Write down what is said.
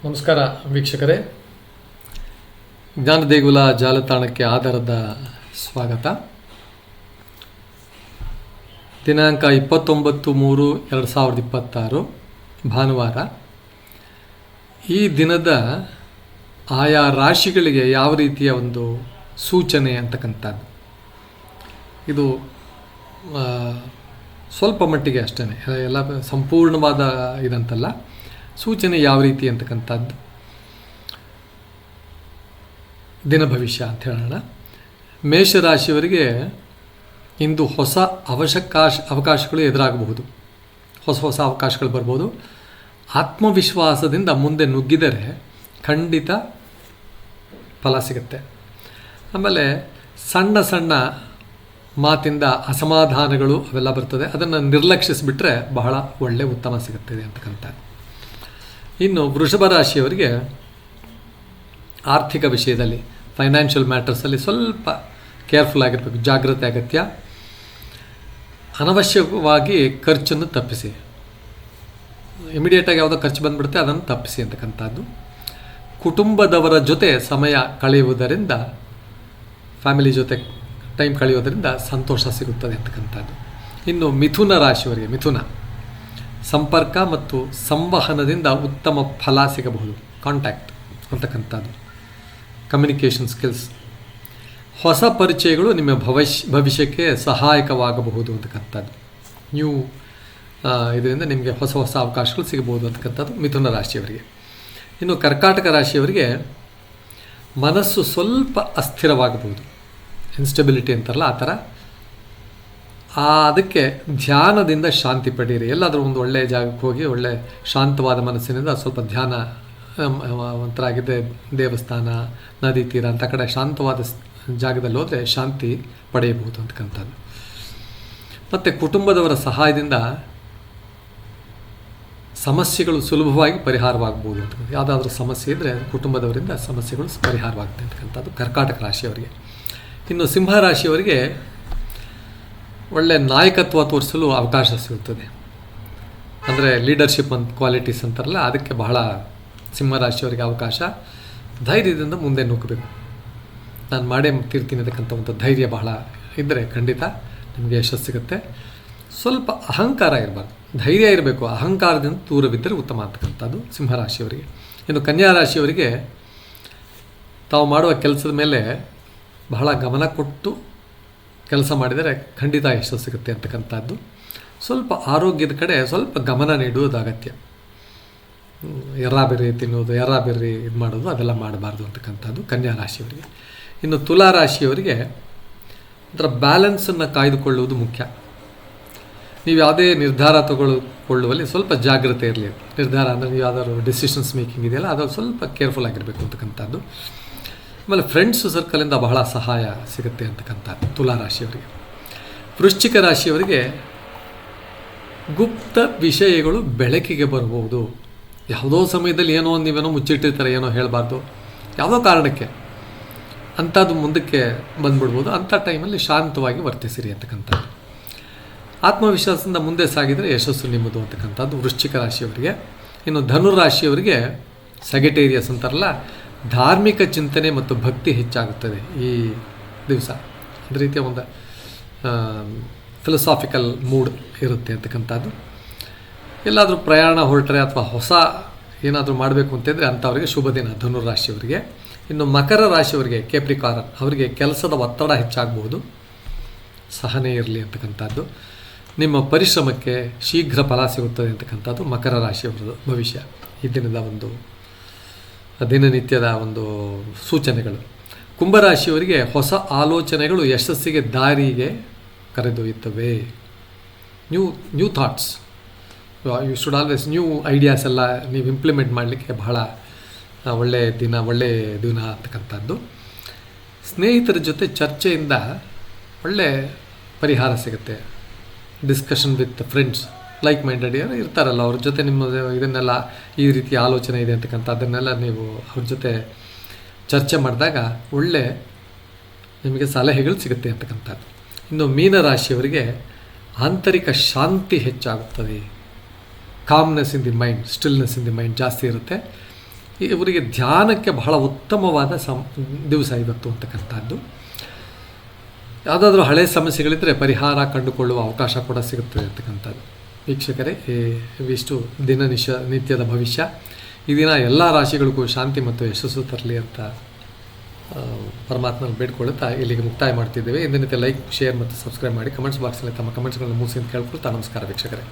ನಮಸ್ಕಾರ ವೀಕ್ಷಕರೇ, ಜ್ಞಾನ ದೇಗುಲ ಜಾಲತಾಣಕ್ಕೆ ಆಧಾರದ ಸ್ವಾಗತ. ದಿನಾಂಕ 29/3/2026 ಭಾನುವಾರ. ಈ ದಿನದ ಆಯಾ ರಾಶಿಗಳಿಗೆ ಯಾವ ರೀತಿಯ ಒಂದು ಸೂಚನೆ ಅಂತಕ್ಕಂಥದ್ದು, ಇದು ಸ್ವಲ್ಪ ಮಟ್ಟಿಗೆ ಅಷ್ಟೇ, ಎಲ್ಲ ಸಂಪೂರ್ಣವಾದ ಇದಂತಲ್ಲ, ಸೂಚನೆ ಯಾವ ರೀತಿ ಅಂತಕ್ಕಂಥದ್ದು ದಿನ ಭವಿಷ್ಯ ಅಂತ ಹೇಳೋಣ. ಮೇಷರಾಶಿಯವರಿಗೆ ಇಂದು ಹೊಸ ಅವಕಾಶಗಳು ಎದುರಾಗಬಹುದು, ಹೊಸ ಅವಕಾಶಗಳು ಬರ್ಬೋದು. ಆತ್ಮವಿಶ್ವಾಸದಿಂದ ಮುಂದೆ ನುಗ್ಗಿದರೆ ಖಂಡಿತ ಫಲ ಸಿಗುತ್ತೆ. ಆಮೇಲೆ ಸಣ್ಣ ಸಣ್ಣ ಮಾತಿಂದ ಅಸಮಾಧಾನಗಳು ಅವೆಲ್ಲ ಬರ್ತದೆ, ಅದನ್ನು ನಿರ್ಲಕ್ಷಿಸಿಬಿಟ್ರೆ ಬಹಳ ಒಳ್ಳೆ ಉತ್ತಮ ಸಿಗುತ್ತದೆ ಅಂತಕ್ಕಂಥದ್ದು. ಇನ್ನು ವೃಷಭ ರಾಶಿಯವರಿಗೆ ಆರ್ಥಿಕ ವಿಷಯದಲ್ಲಿ, ಫೈನಾನ್ಷಿಯಲ್ ಮ್ಯಾಟರ್ಸಲ್ಲಿ ಸ್ವಲ್ಪ ಕೇರ್ಫುಲ್ ಆಗಿರಬೇಕು, ಜಾಗ್ರತೆ ಅಗತ್ಯ. ಅನವಶ್ಯಕವಾಗಿ ಖರ್ಚನ್ನು ತಪ್ಪಿಸಿ, ಇಮಿಡಿಯೇಟಾಗಿ ಯಾವುದೋ ಖರ್ಚು ಬಂದುಬಿಡುತ್ತೆ ಅದನ್ನು ತಪ್ಪಿಸಿ ಅಂತಕ್ಕಂಥದ್ದು. ಕುಟುಂಬದವರ ಜೊತೆ ಸಮಯ ಕಳೆಯುವುದರಿಂದ, ಫ್ಯಾಮಿಲಿ ಜೊತೆ ಟೈಮ್ ಕಳೆಯೋದರಿಂದ ಸಂತೋಷ ಸಿಗುತ್ತದೆ ಅಂತಕ್ಕಂಥದ್ದು. ಇನ್ನು ಮಿಥುನ ರಾಶಿಯವರಿಗೆ, ಮಿಥುನ ಸಂಪರ್ಕ ಮತ್ತು ಸಂವಹನದಿಂದ ಉತ್ತಮ ಫಲ ಸಿಗಬಹುದು, ಕಾಂಟ್ಯಾಕ್ಟ್ ಅಂತಕ್ಕಂಥದ್ದು, ಕಮ್ಯುನಿಕೇಷನ್ ಸ್ಕಿಲ್ಸ್. ಹೊಸ ಪರಿಚಯಗಳು ನಿಮ್ಮ ಭವಿಷ್ಯಕ್ಕೆ ಸಹಾಯಕವಾಗಬಹುದು ಅಂತಕ್ಕಂಥದ್ದು. ಇದರಿಂದ ನಿಮಗೆ ಹೊಸ ಅವಕಾಶಗಳು ಸಿಗಬಹುದು ಅಂತಕ್ಕಂಥದ್ದು ಮಿಥುನ ರಾಶಿಯವರಿಗೆ. ಇನ್ನು ಕರ್ಕಾಟಕ ರಾಶಿಯವರಿಗೆ ಮನಸ್ಸು ಸ್ವಲ್ಪ ಅಸ್ಥಿರವಾಗಬಹುದು, ಇನ್ಸ್ಟೆಬಿಲಿಟಿ ಅಂತಾರಲ್ಲ ಆ ಥರ. ಅದಕ್ಕೆ ಧ್ಯಾನದಿಂದ ಶಾಂತಿ ಪಡೀರಿ. ಎಲ್ಲಾದರೂ ಒಂದು ಒಳ್ಳೆಯ ಜಾಗಕ್ಕೆ ಹೋಗಿ ಒಳ್ಳೆ ಶಾಂತವಾದ ಮನಸ್ಸಿನಿಂದ ಸ್ವಲ್ಪ ಧ್ಯಾನ, ಒಂಥರ ಆಗಿದೆ ದೇವಸ್ಥಾನ, ನದಿ ತೀರ ಅಂತ ಕಡೆ ಶಾಂತವಾದ ಜಾಗದಲ್ಲಿ ಹೋದರೆ ಶಾಂತಿ ಪಡೆಯಬಹುದು ಅಂತಕ್ಕಂಥದ್ದು. ಮತ್ತು ಕುಟುಂಬದವರ ಸಹಾಯದಿಂದ ಸಮಸ್ಯೆಗಳು ಸುಲಭವಾಗಿ ಪರಿಹಾರವಾಗಬಹುದು ಅಂತ. ಯಾವುದಾದ್ರೂ ಸಮಸ್ಯೆ ಇದ್ದರೆ ಕುಟುಂಬದವರಿಂದ ಸಮಸ್ಯೆಗಳು ಪರಿಹಾರವಾಗುತ್ತೆ ಅಂತಕ್ಕಂಥದ್ದು ಕರ್ಕಾಟಕ ರಾಶಿಯವರಿಗೆ. ಇನ್ನು ಸಿಂಹ ರಾಶಿಯವರಿಗೆ ಒಳ್ಳೆಯ ನಾಯಕತ್ವ ತೋರಿಸಲು ಅವಕಾಶ ಸಿಗುತ್ತದೆ, ಅಂದರೆ ಲೀಡರ್ಶಿಪ್ ಕ್ವಾಲಿಟೀಸ್ ಅಂತಾರಲ್ಲ, ಅದಕ್ಕೆ ಬಹಳ ಸಿಂಹರಾಶಿಯವರಿಗೆ ಅವಕಾಶ. ಧೈರ್ಯದಿಂದ ಮುಂದೆ ನುಗ್ಗಬೇಕು, ನಾನು ಮಾಡೇ ತೀರ್ತೀನಿ ಅಂತಕ್ಕಂಥ ಒಂದು ಧೈರ್ಯ ಬಹಳ ಇದ್ದರೆ ಖಂಡಿತ ನಿಮಗೆ ಯಶಸ್ಸು ಸಿಗುತ್ತೆ. ಸ್ವಲ್ಪ ಅಹಂಕಾರ ಇರಬಾರ್ದು, ಧೈರ್ಯ ಇರಬೇಕು, ಅಹಂಕಾರದಿಂದ ದೂರವಿದ್ದರೆ ಉತ್ತಮ ಅಂತಕ್ಕಂಥದ್ದು ಸಿಂಹರಾಶಿಯವರಿಗೆ. ಇನ್ನು ಕನ್ಯಾ ರಾಶಿಯವರಿಗೆ ತಾವು ಮಾಡುವ ಕೆಲಸದ ಮೇಲೆ ಬಹಳ ಗಮನ ಕೊಟ್ಟು ಕೆಲಸ ಮಾಡಿದರೆ ಖಂಡಿತ ಯಶಸ್ಸು ಸಿಗುತ್ತೆ ಅಂತಕ್ಕಂಥದ್ದು. ಸ್ವಲ್ಪ ಆರೋಗ್ಯದ ಕಡೆ ಸ್ವಲ್ಪ ಗಮನ ನೀಡುವುದು ಅಗತ್ಯ. ಎರ್ರಾಬೆರ್ರಿ ತಿನ್ನೋದು, ಎರ್ರಾಬೆರ್ರಿ ಇದು ಮಾಡೋದು ಅದೆಲ್ಲ ಮಾಡಬಾರ್ದು ಅಂತಕ್ಕಂಥದ್ದು ಕನ್ಯಾ ರಾಶಿಯವರಿಗೆ. ಇನ್ನು ತುಲಾ ರಾಶಿಯವರಿಗೆ ಅದರ ಬ್ಯಾಲೆನ್ಸನ್ನು ಕಾಯ್ದುಕೊಳ್ಳುವುದು ಮುಖ್ಯ. ನೀವು ಯಾವುದೇ ನಿರ್ಧಾರ ತಗೊಳ್ಳುವಲ್ಲಿ ಸ್ವಲ್ಪ ಜಾಗ್ರತೆ ಇರಲಿ. ನಿರ್ಧಾರ ಅಂದರೆ ನೀವು ಯಾವುದಾದ್ರು ಡಿಸಿಷನ್ಸ್ ಮೇಕಿಂಗ್ ಇದೆಯಲ್ಲ, ಅದು ಸ್ವಲ್ಪ ಕೇರ್ಫುಲ್ ಆಗಿರಬೇಕು ಅಂತಕ್ಕಂಥದ್ದು. ಆಮೇಲೆ ಫ್ರೆಂಡ್ಸ್ ಸರ್ಕಲಿಂದ ಬಹಳ ಸಹಾಯ ಸಿಗುತ್ತೆ ಅಂತಕ್ಕಂಥ ತುಲಾ ರಾಶಿಯವರಿಗೆ. ವೃಶ್ಚಿಕ ರಾಶಿಯವರಿಗೆ ಗುಪ್ತ ವಿಷಯಗಳು ಬೆಳಕಿಗೆ ಬರಬಹುದು. ಯಾವುದೋ ಸಮಯದಲ್ಲಿ ಏನೋ ನೀವೇನೋ ಮುಚ್ಚಿಟ್ಟಿರ್ತಾರೆ, ಏನೋ ಹೇಳಬಾರ್ದು, ಯಾವುದೋ ಕಾರಣಕ್ಕೆ ಅಂಥದ್ದು ಮುಂದಕ್ಕೆ ಬಂದುಬಿಡ್ಬೋದು. ಅಂಥ ಟೈಮಲ್ಲಿ ಶಾಂತವಾಗಿ ವರ್ತಿಸಿರಿ ಅಂತಕ್ಕಂಥದ್ದು. ಆತ್ಮವಿಶ್ವಾಸದಿಂದ ಮುಂದೆ ಸಾಗಿದರೆ ಯಶಸ್ಸು ನಿಮ್ಮದು ಅಂತಕ್ಕಂಥದ್ದು ವೃಶ್ಚಿಕ ರಾಶಿಯವರಿಗೆ. ಇನ್ನು ಧನುರಾಶಿಯವರಿಗೆ ಸೆಗೆಟೇರಿಯಸ್ ಅಂತಾರಲ್ಲ, ಧಾರ್ಮಿಕ ಚಿಂತನೆ ಮತ್ತು ಭಕ್ತಿ ಹೆಚ್ಚಾಗುತ್ತದೆ ಈ ದಿವಸ. ಒಂದು ರೀತಿಯ ಒಂದು ಫಿಲಸಾಫಿಕಲ್ ಮೂಡ್ ಇರುತ್ತೆ ಅಂತಕ್ಕಂಥದ್ದು. ಎಲ್ಲಾದರೂ ಪ್ರಯಾಣ ಹೊರಟ್ರೆ ಅಥವಾ ಹೊಸ ಏನಾದರೂ ಮಾಡಬೇಕು ಅಂತಿದ್ರೆ ಅಂಥವ್ರಿಗೆ ಶುಭ ದಿನ ಧನುರಾಶಿಯವರಿಗೆ. ಇನ್ನು ಮಕರ ರಾಶಿಯವರಿಗೆ, ಕೇಪ್ರಿಕಾರನ್ ಅವರಿಗೆ ಕೆಲಸದ ಒತ್ತಡ ಹೆಚ್ಚಾಗಬಹುದು, ಸಹನೆ ಇರಲಿ ಅಂತಕ್ಕಂಥದ್ದು. ನಿಮ್ಮ ಪರಿಶ್ರಮಕ್ಕೆ ಶೀಘ್ರ ಫಲ ಸಿಗುತ್ತದೆ ಅಂತಕ್ಕಂಥದ್ದು ಮಕರ ರಾಶಿಯವರದು ಭವಿಷ್ಯ, ಈ ದಿನದ ಒಂದು ದಿನನಿತ್ಯದ ಒಂದು ಸೂಚನೆಗಳು. ಕುಂಭರಾಶಿಯವರಿಗೆ ಹೊಸ ಆಲೋಚನೆಗಳು ಯಶಸ್ಸಿಗೆ ದಾರಿಗೆ ಕರೆದೊಯ್ಯುತ್ತವೆ. New thoughts, you should always new ideas ಎಲ್ಲ ನೀವು ಇಂಪ್ಲಿಮೆಂಟ್ ಮಾಡಲಿಕ್ಕೆ ಬಹಳ ಒಳ್ಳೆಯ ದಿನ ಅಂತಕ್ಕಂಥದ್ದು. ಸ್ನೇಹಿತರ ಜೊತೆ ಚರ್ಚೆಯಿಂದ ಒಳ್ಳೆ ಪರಿಹಾರ ಸಿಗುತ್ತೆ. Discussion with friends, like minded ಇರ್ತಾರಲ್ಲ, ಅವ್ರ ಜೊತೆ ನಿಮ್ಮ ಇದನ್ನೆಲ್ಲ ಈ ರೀತಿ ಆಲೋಚನೆ ಇದೆ ಅಂತಕ್ಕಂಥ ಅದನ್ನೆಲ್ಲ ನೀವು ಅವ್ರ ಜೊತೆ ಚರ್ಚೆ ಮಾಡಿದಾಗ ಒಳ್ಳೆ ನಿಮಗೆ ಸಲಹೆಗಳು ಸಿಗುತ್ತೆ ಅಂತಕ್ಕಂಥದ್ದು. ಇನ್ನು ಮೀನರಾಶಿಯವರಿಗೆ ಆಂತರಿಕ ಶಾಂತಿ ಹೆಚ್ಚಾಗುತ್ತದೆ, calmness in the mind, stillness in the mind ಜಾಸ್ತಿ ಇರುತ್ತೆ. ಇವರಿಗೆ ಧ್ಯಾನಕ್ಕೆ ಬಹಳ ಉತ್ತಮವಾದ ದಿವಸ ಇವತ್ತು ಅಂತಕ್ಕಂಥದ್ದು. ಯಾವುದಾದ್ರೂ ಹಳೆಯ ಸಮಸ್ಯೆಗಳಿದ್ದರೆ ಪರಿಹಾರ ಕಂಡುಕೊಳ್ಳುವ ಅವಕಾಶ ಕೂಡ ಸಿಗುತ್ತದೆ ಅಂತಕ್ಕಂಥದ್ದು. ವೀಕ್ಷಕರೇ, ಇವಿಷ್ಟು ನಿತ್ಯದ ಭವಿಷ್ಯ. ಈ ದಿನ ಎಲ್ಲ ರಾಶಿಗಳಿಗೂ ಶಾಂತಿ ಮತ್ತು ಯಶಸ್ಸು ತರಲಿ ಅಂತ ಪರಮಾತ್ಮನ ಬೇಡ್ಕೊಳ್ಳುತ್ತಾ ಇಲ್ಲಿಗೆ ಮುಕ್ತಾಯ ಮಾಡ್ತಿದ್ದೇವೆ. ಎಂದಿನಂತೆ ಲೈಕ್, ಶೇರ್ ಮತ್ತು ಸಬ್ಸ್ಕ್ರೈಬ್ ಮಾಡಿ. ಕಮೆಂಟ್ಸ್ ಬಾಕ್ಸಲ್ಲಿ ತಮ್ಮ ಕಮೆಂಟ್ಸ್ಗಳನ್ನು ಮೂಸಿ ಅಂತ ಕೇಳ್ಕೊಳ್ತಾ ನಮಸ್ಕಾರ ವೀಕ್ಷಕರೇ.